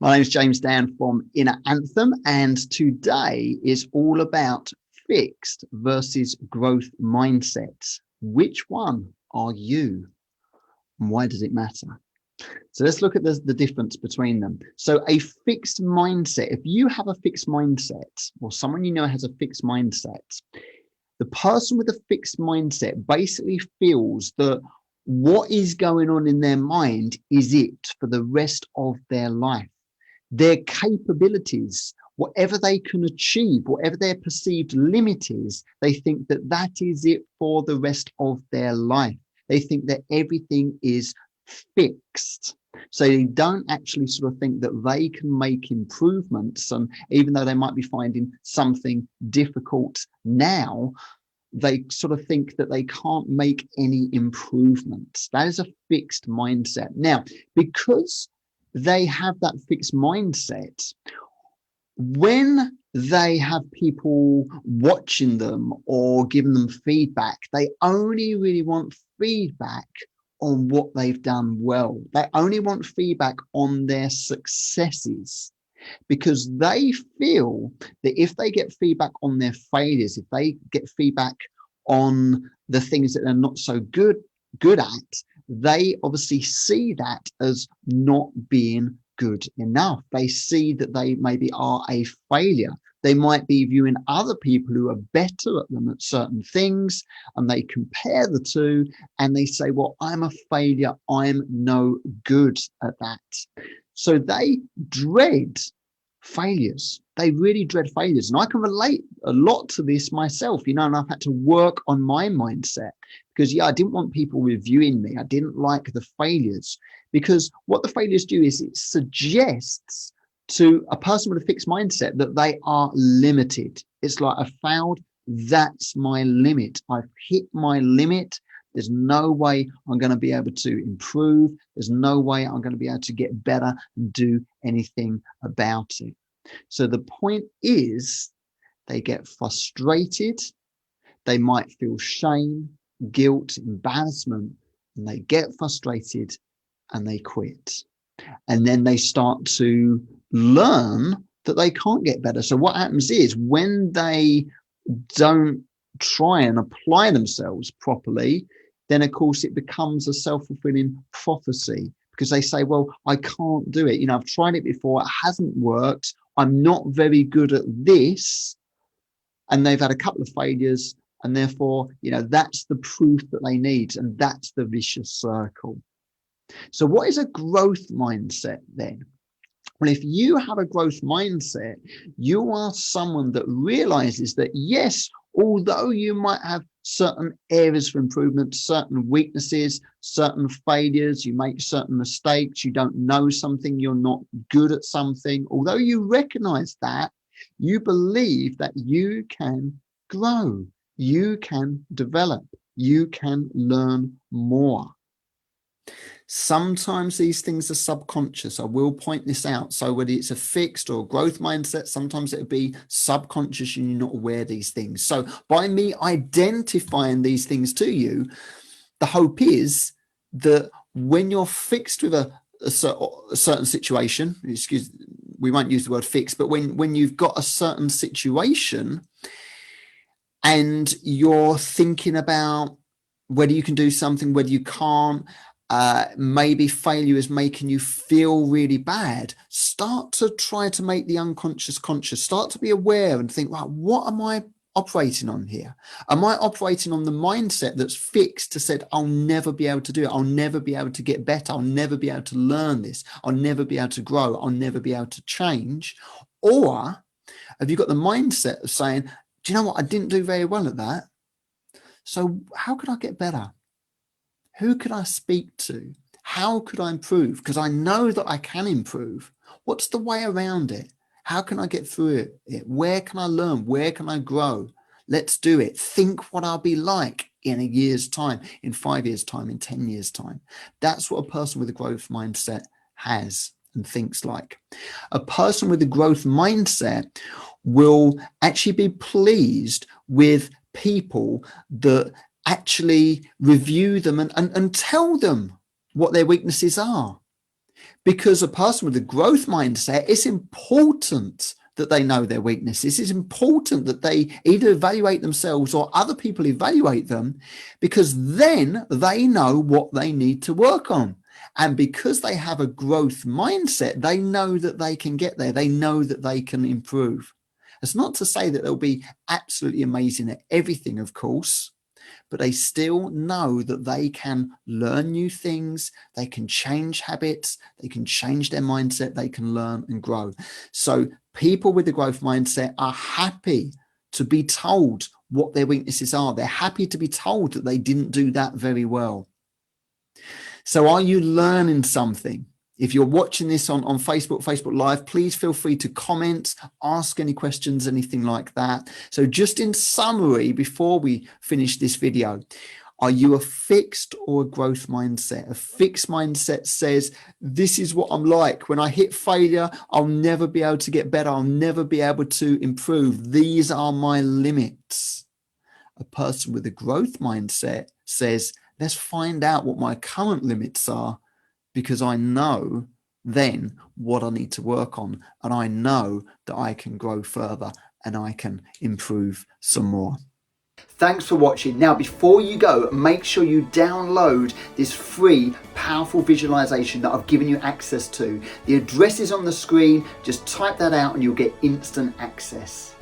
My name is James Dan from Inner Anthem, and today is all about fixed versus growth mindsets. Which one are you, and why does it matter? So let's look at the difference between them. So a fixed mindset, if you have a fixed mindset, or someone you know has a fixed mindset, the person with a fixed mindset basically feels that what is going on in their mind is it for the rest of their life. Their capabilities, whatever they can achieve, whatever their perceived limit is, they think that that is it for the rest of their life. They think that everything is fixed. So they don't actually sort of think that they can make improvements. And even though they might be finding something difficult now, they sort of think that they can't make any improvements. That is a fixed mindset. Now, because they have that fixed mindset, when they have people watching them or giving them feedback, they only really want feedback on what they've done well. They only want feedback on their successes, because they feel that if they get feedback on their failures, if they get feedback on the things that they're not so good at, they obviously see that as not being good enough. They see that they maybe are a failure. They might be viewing other people who are better at them at certain things, and they compare the two and they say, well, I'm a failure. I'm no good at that. So they dread failures. They really dread failures. And I can relate a lot to this myself, and I've had to work on my mindset because, I didn't want people reviewing me. I didn't like the failures, because what the failures do is it suggests to a person with a fixed mindset that they are limited. It's like, I failed. That's my limit. I've hit my limit. There's no way I'm going to be able to improve. There's no way I'm going to be able to get better and do anything about it. So the point is, they get frustrated. They might feel shame, guilt, embarrassment, and they get frustrated and they quit. And then they start to learn that they can't get better. So what happens is, when they don't try and apply themselves properly, then of course it becomes a self-fulfilling prophecy, because they say, well, I can't do it. I've tried it before. It hasn't worked. I'm not very good at this. And they've had a couple of failures, and therefore, that's the proof that they need. And that's the vicious circle. So what is a growth mindset then? Well, if you have a growth mindset, you are someone that realizes that, yes, although you might have certain areas for improvement, certain weaknesses, certain failures, you make certain mistakes, you don't know something, you're not good at something, although you recognize that, you believe that you can grow, you can develop, you can learn more. Sometimes these things are subconscious. I will point this out. So whether it's a fixed or growth mindset, sometimes it'll be subconscious and you're not aware of these things. So by me identifying these things to you, the hope is that when you're fixed with a certain situation, we won't use the word fixed, but when you've got a certain situation and you're thinking about whether you can do something, whether you can't, maybe failure is making you feel really bad, start to try to make the unconscious conscious. Start to be aware and think, right, what am I operating on here? Am I operating on the mindset that's fixed, to said, I'll never be able to do it. I'll never be able to get better. I'll never be able to learn this. I'll never be able to grow. I'll never be able to change. Or have you got the mindset of saying, do you know what? I didn't do very well at that. So how could I get better? Who could I speak to? How could I improve? Because I know that I can improve. What's the way around it? How can I get through it? Where can I learn? Where can I grow? Let's do it. Think what I'll be like in a year's time, in 5 years' time, in 10 years' time. That's what a person with a growth mindset has and thinks like. A person with a growth mindset will actually be pleased with people that actually review them and tell them what their weaknesses are. Because a person with a growth mindset, it's important that they know their weaknesses. It's important that they either evaluate themselves or other people evaluate them, because then they know what they need to work on. And because they have a growth mindset, they know that they can get there. They know that they can improve. It's not to say that they'll be absolutely amazing at everything, of course, but they still know that they can learn new things, they can change habits, they can change their mindset, they can learn and grow. So people with the growth mindset are happy to be told what their weaknesses are. They're happy to be told that they didn't do that very well. So are you learning something? If you're watching this on Facebook Live, please feel free to comment, ask any questions, anything like that. So just in summary, before we finish this video, are you a fixed or a growth mindset? A fixed mindset says, this is what I'm like. When I hit failure, I'll never be able to get better. I'll never be able to improve. These are my limits. A person with a growth mindset says, let's find out what my current limits are, because I know then what I need to work on, and I know that I can grow further and I can improve some more. Thanks for watching. Now, before you go, make sure you download this free, powerful visualization that I've given you access to. The address is on the screen. Just type that out and you'll get instant access.